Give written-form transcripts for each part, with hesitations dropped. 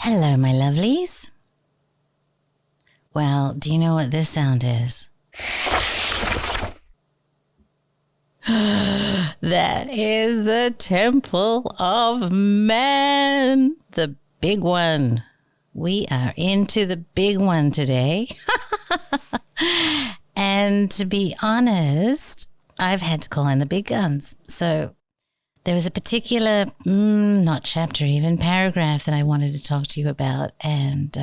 Hello, my lovelies. Well, do you know what this sound is? That is the Temple of Man, the big one. We are into the big one today. And to be honest, I've had to call in the big guns. So there was a particular, not chapter, even paragraph that I wanted to talk to you about. And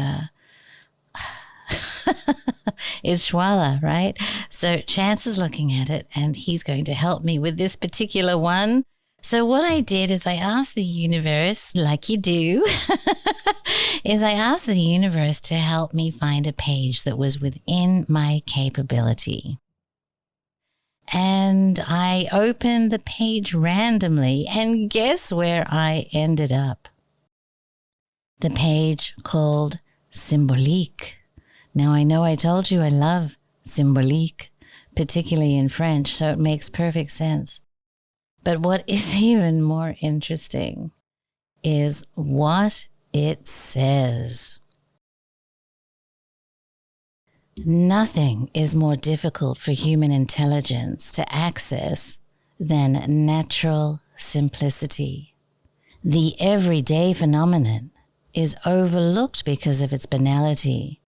it's Schwaller, right? So Chance is looking at it and he's going to help me with this particular one. So what I did is I asked the universe, like you do, is I asked the universe to help me find a page that was within my capability. And I opened the page randomly, and guess where I ended up? The page called Symbolique. Now, I know I told you I love symbolique, particularly in French, so it makes perfect sense. But what is even more interesting is what it says. Nothing is more difficult for human intelligence to access than natural simplicity. The everyday phenomenon is overlooked because of its banality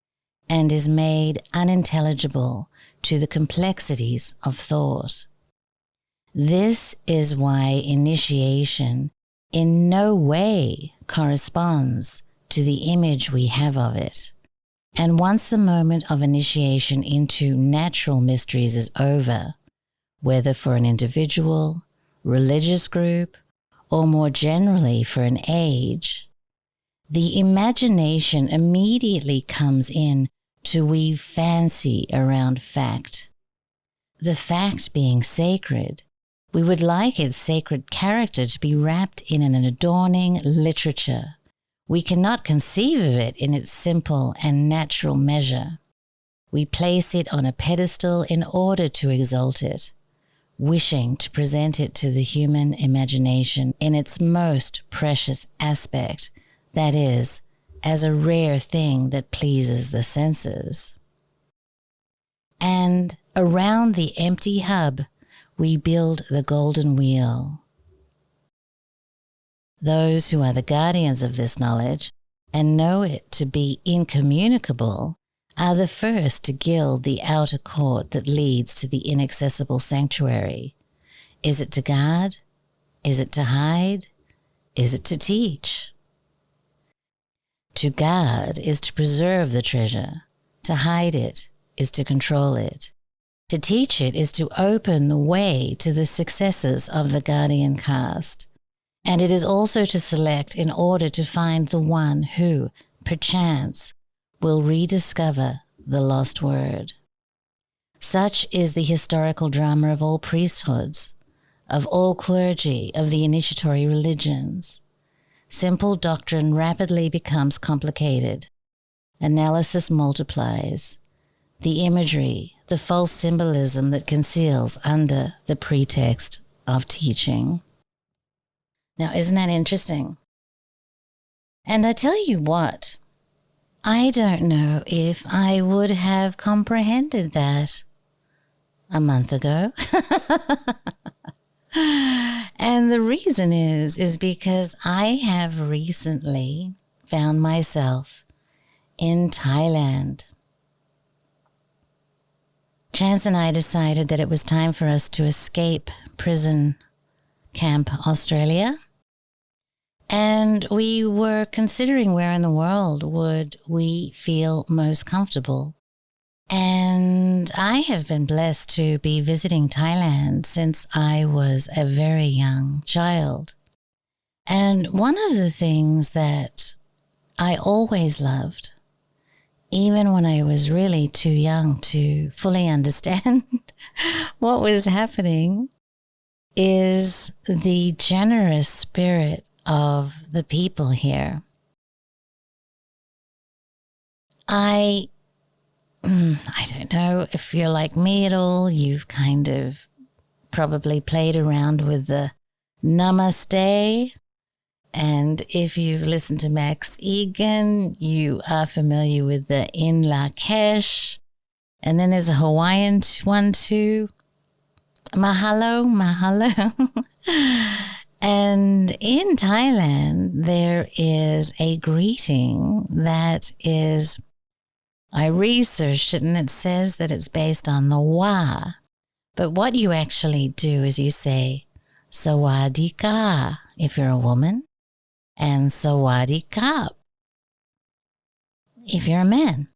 and is made unintelligible to the complexities of thought. This is why initiation in no way corresponds to the image we have of it. And once the moment of initiation into natural mysteries is over, whether for an individual, religious group, or more generally for an age, the imagination immediately comes in to weave fancy around fact. The fact being sacred, we would like its sacred character to be wrapped in an adorning literature. We cannot conceive of it in its simple and natural measure. We place it on a pedestal in order to exalt it, wishing to present it to the human imagination in its most precious aspect, that is, as a rare thing that pleases the senses. And around the empty hub, we build the golden wheel. Those who are the guardians of this knowledge and know it to be incommunicable are the first to gild the outer court that leads to the inaccessible sanctuary. Is it to guard? Is it to hide? Is it to teach? To guard is to preserve the treasure. To hide it is to control it. To teach it is to open the way to the successors of the guardian caste. And it is also to select in order to find the one who, perchance, will rediscover the lost word. Such is the historical drama of all priesthoods, of all clergy, of the initiatory religions. Simple doctrine rapidly becomes complicated. Analysis multiplies. The imagery, the false symbolism that conceals under the pretext of teaching. Now, isn't that interesting? And I tell you what, I don't know if I would have comprehended that a month ago. And the reason is because I have recently found myself in Thailand. Chance and I decided that it was time for us to escape prison camp Australia. And we were considering where in the world would we feel most comfortable. And I have been blessed to be visiting Thailand since I was a very young child. And one of the things that I always loved, even when I was really too young to fully understand what was happening, is the generous spirit of the people here. I don't know if you're like me at all. You've kind of probably played around with the namaste And if you've listened to Max Egan, you are familiar with the In Lakesh. And then there's a Hawaiian one too. Mahalo, mahalo. And in Thailand, there is a greeting that is, I researched it and it says that it's based on the wa. But what you actually do is you say, Sawadee-ka, if you're a woman, and Sawadee-kap, if you're a man.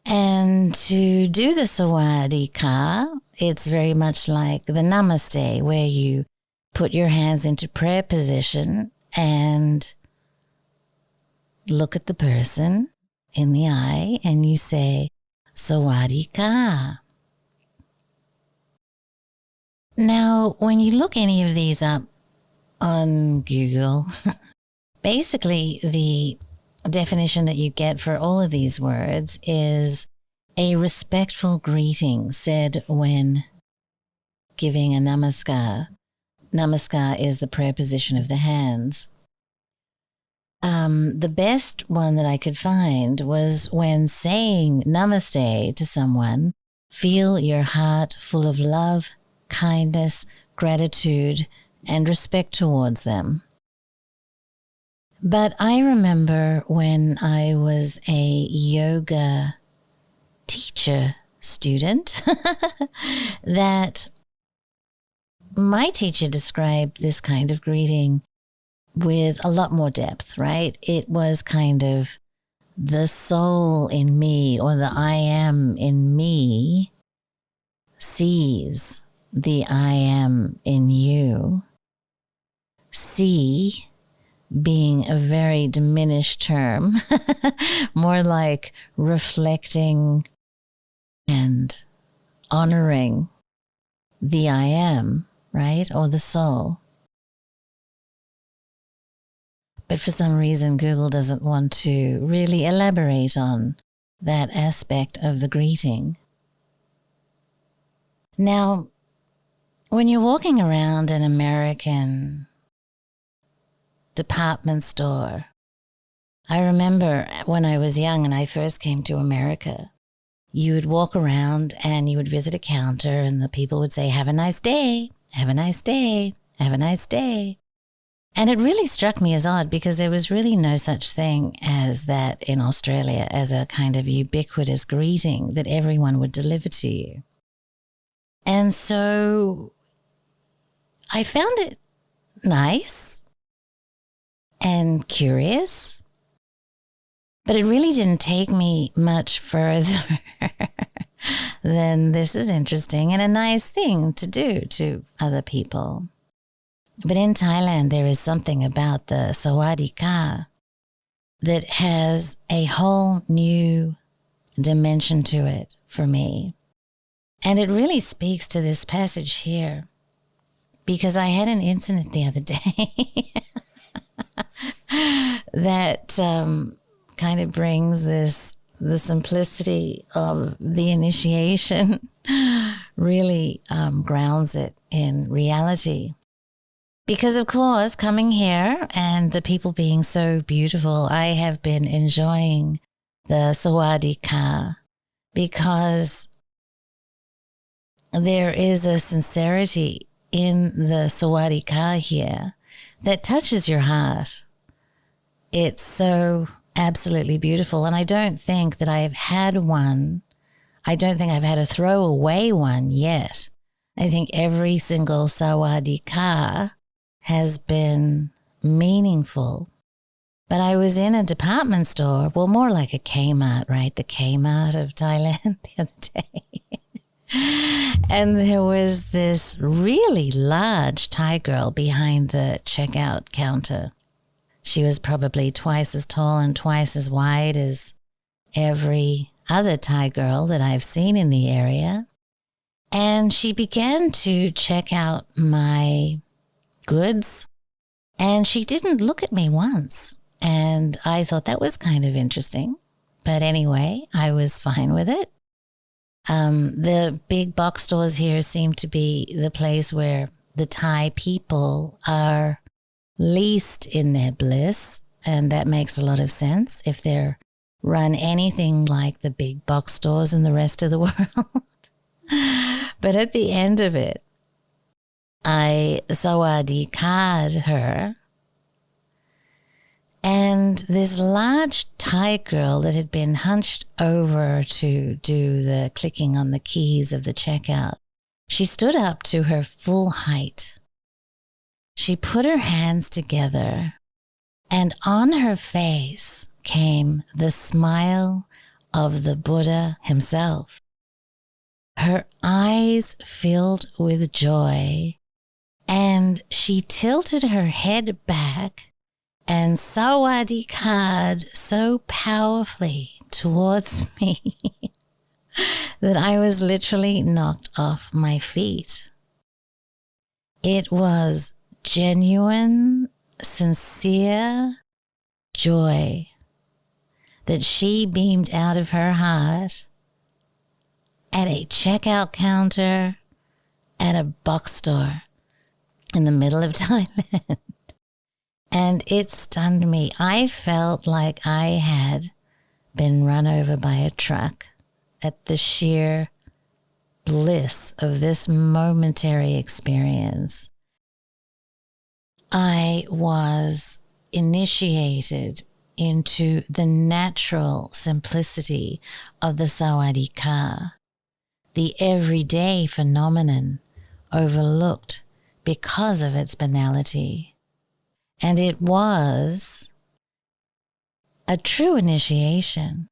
And to do the Sawadee-ka, it's very much like the Namaste, where you put your hands into prayer position and look at the person in the eye and you say, Sawadee-ka. Now, when you look any of these up on Google, basically the definition that you get for all of these words is a respectful greeting said when giving a namaskar. Namaskar is the prayer position of the hands. The best one that I could find was when saying namaste to someone, feel your heart full of love, kindness, gratitude, and respect towards them. But I remember when I was a yoga teacher student that my teacher described this kind of greeting with a lot more depth, right? It was kind of the soul in me, or the I am in me sees the I am in you. See being a very diminished term, more like reflecting and honoring the I am, right? Or the soul. But for some reason, Google doesn't want to really elaborate on that aspect of the greeting. Now, when you're walking around an American department store, I remember when I was young and I first came to America, you would walk around and you would visit a counter and the people would say, have a nice day, have a nice day, have a nice day. And it really struck me as odd because there was really no such thing as that in Australia as a kind of ubiquitous greeting that everyone would deliver to you. And so I found it nice and curious, but it really didn't take me much further than this is interesting and a nice thing to do to other people. But in Thailand, there is something about the Sawadee-ka that has a whole new dimension to it for me. And it really speaks to this passage here, because I had an incident the other day that kind of brings the simplicity of the initiation, really grounds it in reality. Because, of course, coming here and the people being so beautiful, I have been enjoying the Sawadee-ka because there is a sincerity in the Sawadee-ka here that touches your heart. It's so absolutely beautiful. And I don't think that I have had one. I don't think I've had a throwaway one yet. I think every single Sawadee-ka has been meaningful. But I was in a department store, well, more like a Kmart, right? The Kmart of Thailand the other day. And there was this really large Thai girl behind the checkout counter. She was probably twice as tall and twice as wide as every other Thai girl that I've seen in the area. And she began to check out my goods, and she didn't look at me once. And I thought that was kind of interesting. But anyway, I was fine with it. The big box stores here seem to be the place where the Thai people are least in their bliss, and that makes a lot of sense if they're run anything like the big box stores in the rest of the world. But at the end of it, I sawadee-ca'd her, and this large Thai girl that had been hunched over to do the clicking on the keys of the checkout, she stood up to her full height. She put her hands together, and on her face came the smile of the Buddha himself. Her eyes filled with joy, and she tilted her head back and sawadee-ca'd so powerfully towards me that I was literally knocked off my feet. It was genuine, sincere joy that she beamed out of her heart at a checkout counter at a box store in the middle of Thailand. And it stunned me. I felt like I had been run over by a truck at the sheer bliss of this momentary experience. I was initiated into the natural simplicity of the sawadee-ka, the everyday phenomenon overlooked because of its banality. And it was a true initiation.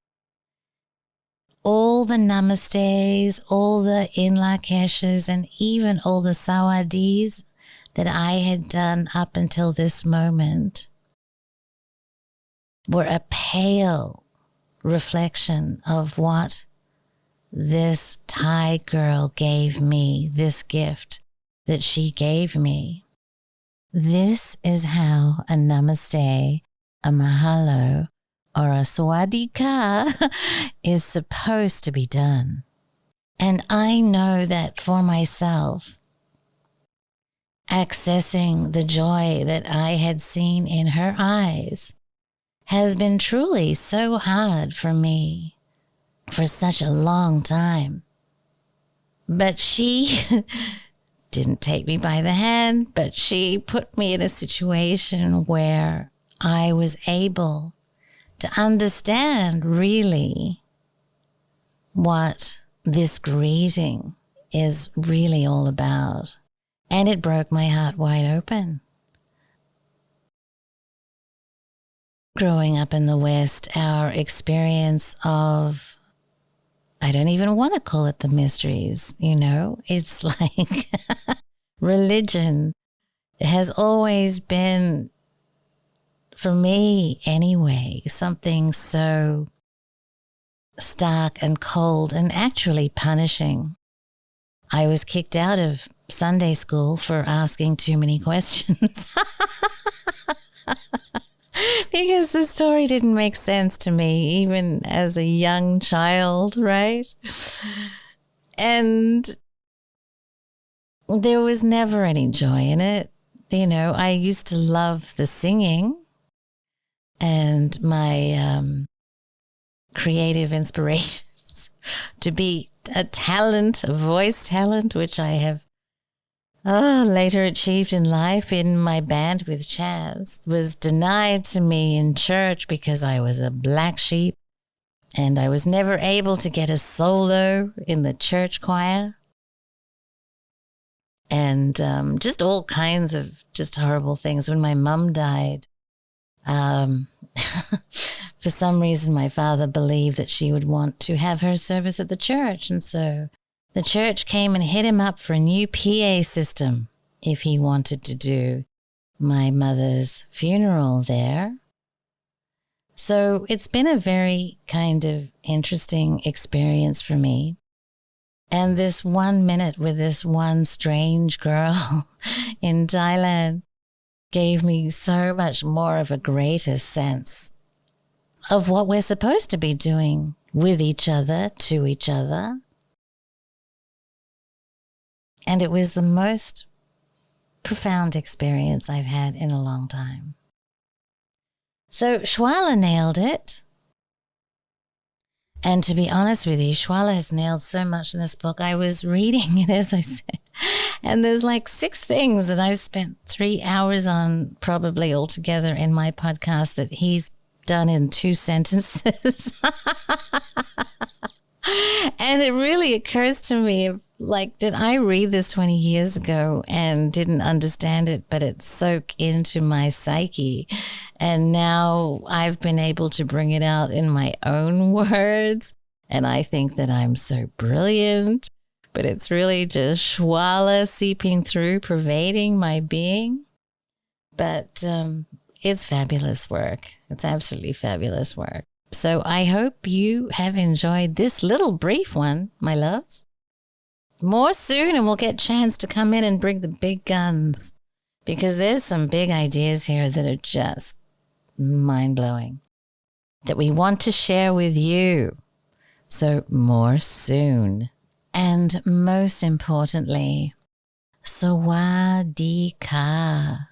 All the namastes, all the in lakeshes, and even all the sawadees that I had done up until this moment were a pale reflection of what this Thai girl gave me, this gift that she gave me. This is how a namaste, a mahalo, or a sawadee-ka is supposed to be done. And I know that for myself, accessing the joy that I had seen in her eyes has been truly so hard for me for such a long time. But she didn't take me by the hand, but she put me in a situation where I was able to understand really what this greeting is really all about. And it broke my heart wide open. Growing up in the West, our experience of, I don't even want to call it the mysteries, it's like religion has always been, for me anyway, something so stark and cold and actually punishing. I was kicked out of Sunday school for asking too many questions because the story didn't make sense to me, even as a young child, right? And there was never any joy in it. I used to love the singing, and my creative inspirations to be a talent, a voice talent, which I have later achieved in life in my band with Chaz, was denied to me in church because I was a black sheep and I was never able to get a solo in the church choir. And just all kinds of just horrible things. When my mum died, for some reason my father believed that she would want to have her service at the church. And so the church came and hit him up for a new PA system if he wanted to do my mother's funeral there. So it's been a very kind of interesting experience for me. And this 1 minute with this one strange girl in Thailand gave me so much more of a greater sense of what we're supposed to be doing with each other, to each other. And it was the most profound experience I've had in a long time. So Schwaller nailed it. And to be honest with you, Schwaller has nailed so much in this book. I was reading it, as I said, and there's like 6 things that I've spent 3 hours on probably altogether in my podcast that he's done in 2 sentences. And it really occurs to me, like, did I read this 20 years ago and didn't understand it, but it soaked into my psyche. And now I've been able to bring it out in my own words. And I think that I'm so brilliant, but it's really just Schwaller seeping through, pervading my being. But it's fabulous work. It's absolutely fabulous work. So I hope you have enjoyed this little brief one, my loves. More soon, and we'll get a chance to come in and bring the big guns, because there's some big ideas here that are just mind-blowing that we want to share with you. So more soon. And most importantly, Sawadee Ka.